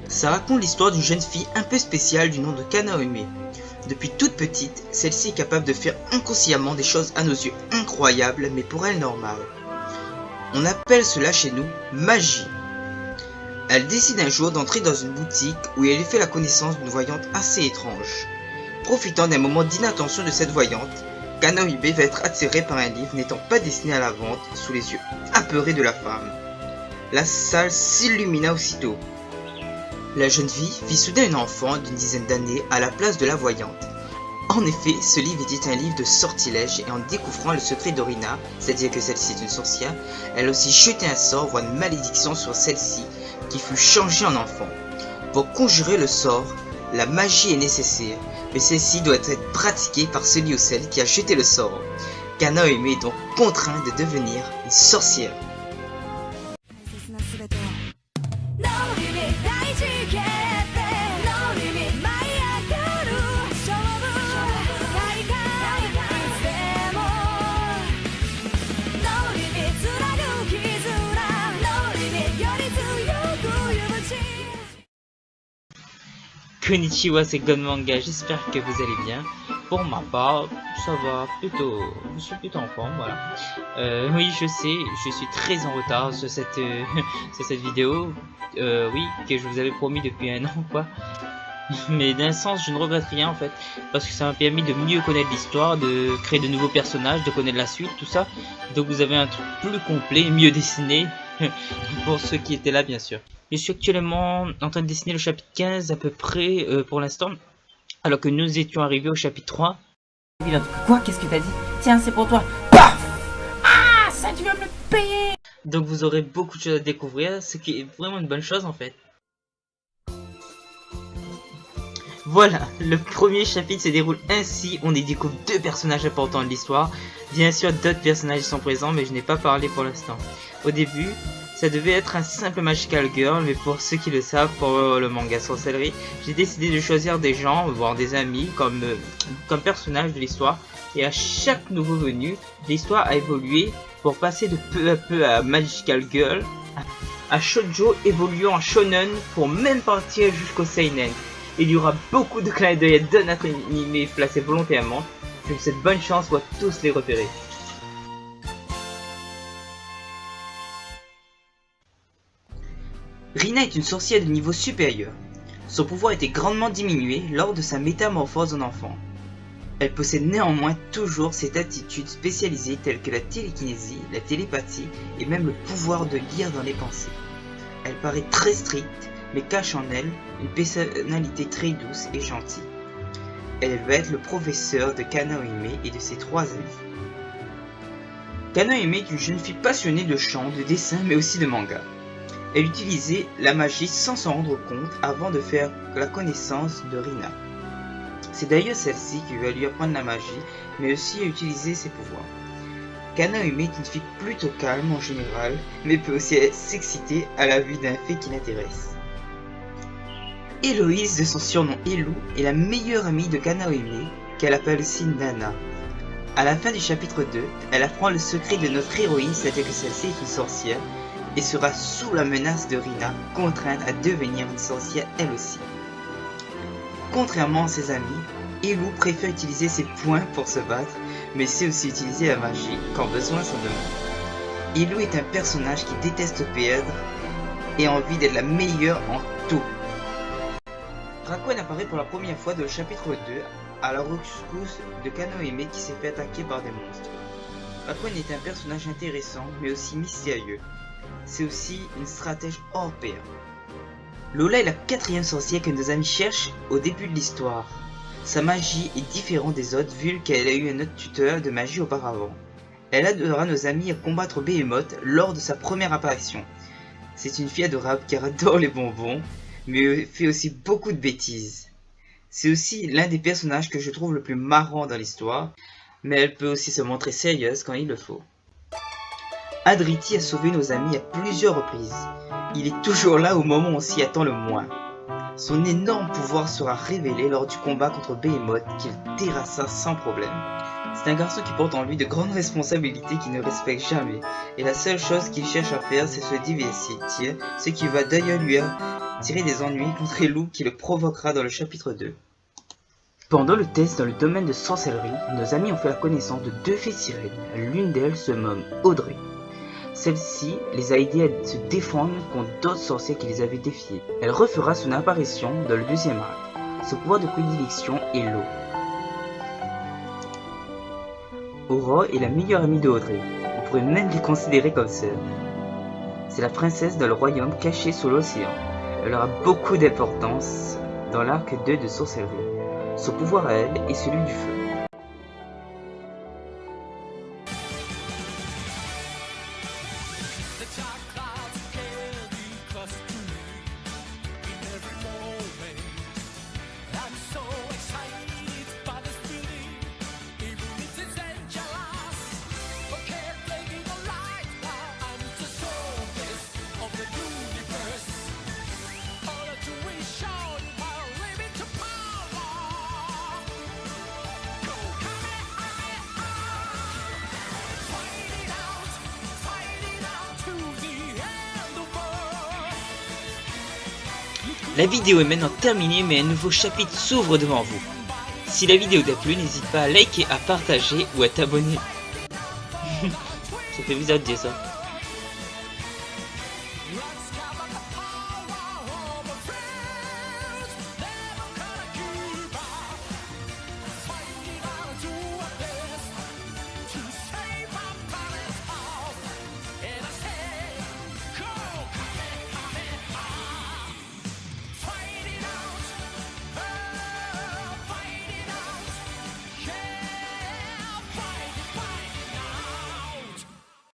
Ça raconte l'histoire d'une jeune fille un peu spéciale du nom de Kanaohime. Depuis toute petite, celle-ci est capable de faire inconsciemment des choses à nos yeux incroyables, mais pour elle normales. On appelle cela chez nous magie. Elle décide un jour d'entrer dans une boutique où elle fait la connaissance d'une voyante assez étrange. Profitant d'un moment d'inattention de cette voyante, Kanaohime va être attirée par un livre n'étant pas destiné à la vente sous les yeux apeurés de la femme. La salle s'illumina aussitôt. La jeune fille vit soudain un enfant d'une dizaine d'années à la place de la voyante. En effet, ce livre était un livre de sortilège et en découvrant le secret d'Orina, c'est-à-dire que celle-ci est une sorcière, elle a aussi jeté un sort, voire une malédiction sur celle-ci, qui fut changée en enfant. Pour conjurer le sort, la magie est nécessaire, mais celle-ci doit être pratiquée par celui ou celle qui a jeté le sort. Kanaohime est donc contraint de devenir une sorcière. Konnichiwa, c'est Gonmanga, j'espère que vous allez bien. Pour ma part, ça va plutôt, je suis plutôt en forme, voilà. Oui, je sais, je suis très en retard sur cette, sur cette vidéo, oui, que je vous avais promis depuis un an, quoi. Mais d'un sens, je ne regrette rien en fait, parce que ça m'a permis de mieux connaître l'histoire, de créer de nouveaux personnages, de connaître la suite, tout ça. Donc vous avez un truc plus complet, mieux dessiné, pour ceux qui étaient là bien sûr. Je suis actuellement en train de dessiner le chapitre 15 à peu près pour l'instant, alors que nous étions arrivés au chapitre 3. Quoi? Qu'est-ce que t'as dit? Tiens, c'est pour toi. Paf! Ah, ça tu vas me le payer! Donc vous aurez beaucoup de choses à découvrir, ce qui est vraiment une bonne chose en fait. Voilà, le premier chapitre se déroule ainsi, on y découvre deux personnages importants de l'histoire. Bien sûr, d'autres personnages sont présents, mais je n'ai pas parlé pour l'instant. Au début, ça devait être un simple Magical Girl, mais pour ceux qui le savent, pour le manga sorcellerie, j'ai décidé de choisir des gens, voire des amis, comme personnages de l'histoire. Et à chaque nouveau venu, l'histoire a évolué pour passer de peu à peu à Magical Girl, à Shoujo évoluant en Shonen, pour même partir jusqu'au Seinen. Il y aura beaucoup de clins d'œil de notre anime placés volontairement. Je vous souhaite bonne chance pour tous les repérer. Rina est une sorcière de niveau supérieur. Son pouvoir était grandement diminué lors de sa métamorphose en enfant. Elle possède néanmoins toujours cette attitude spécialisée telles que la télékinésie, la télépathie et même le pouvoir de lire dans les pensées. Elle paraît très stricte, mais cache en elle une personnalité très douce et gentille. Elle va être le professeur de Kanaohime et de ses trois amis. Kanaohime est une jeune fille passionnée de chant, de dessin mais aussi de manga. Elle utilisait la magie sans s'en rendre compte avant de faire la connaissance de Rina. C'est d'ailleurs celle-ci qui va lui apprendre la magie, mais aussi à utiliser ses pouvoirs. Kanaohime est une fille plutôt calme en général, mais peut aussi s'exciter à la vue d'un fait qui l'intéresse. Héloïse, de son surnom Elou, est la meilleure amie de Kanaohime, qu'elle appelle aussi Nana. À la fin du chapitre 2, elle apprend le secret de notre héroïne, c'est-à-dire que celle-ci est une sorcière, et sera sous la menace de Rina, contrainte à devenir une sorcière elle aussi. Contrairement à ses amis, Elou préfère utiliser ses poings pour se battre, mais sait aussi utiliser la magie quand besoin s'en demande. Elou est un personnage qui déteste perdre et a envie d'être la meilleure en tout. Rakuen apparaît pour la première fois dans le chapitre 2 à la rescousse de Kanaohime qui s'est fait attaquer par des monstres. Rakuen est un personnage intéressant mais aussi mystérieux. C'est aussi une stratège hors pair. Lola est la quatrième sorcière que nos amis cherchent au début de l'histoire. Sa magie est différente des autres vu qu'elle a eu un autre tuteur de magie auparavant. Elle aidera nos amis à combattre Behemoth lors de sa première apparition. C'est une fille adorable qui adore les bonbons, mais fait aussi beaucoup de bêtises. C'est aussi l'un des personnages que je trouve le plus marrant dans l'histoire, mais elle peut aussi se montrer sérieuse quand il le faut. Adriti a sauvé nos amis à plusieurs reprises. Il est toujours là au moment où on s'y attend le moins. Son énorme pouvoir sera révélé lors du combat contre Behemoth qu'il terrassa sans problème. C'est un garçon qui porte en lui de grandes responsabilités qu'il ne respecte jamais. Et la seule chose qu'il cherche à faire, c'est se divertir, ce qui va d'ailleurs lui tirer des ennuis contre les loups qui le provoquera dans le chapitre 2. Pendant le test dans le domaine de sorcellerie, nos amis ont fait la connaissance de 2 fées sirènes. L'une d'elles se nomme Audrey. Celle-ci les a aidés à se défendre contre d'autres sorciers qui les avaient défiés. Elle refera son apparition dans le 2e acte. Son pouvoir de prédilection est l'eau. Aurore est la meilleure amie de Audrey. On pourrait même les considérer comme sœurs. C'est la princesse dans le royaume caché sous l'océan. Elle aura beaucoup d'importance dans l'arc 2 de sorcellerie. Son pouvoir à elle est celui du feu. La vidéo est maintenant terminée, mais un nouveau chapitre s'ouvre devant vous. Si la vidéo t'a plu, n'hésite pas à liker, à partager ou à t'abonner. Ça fait bizarre de dire ça.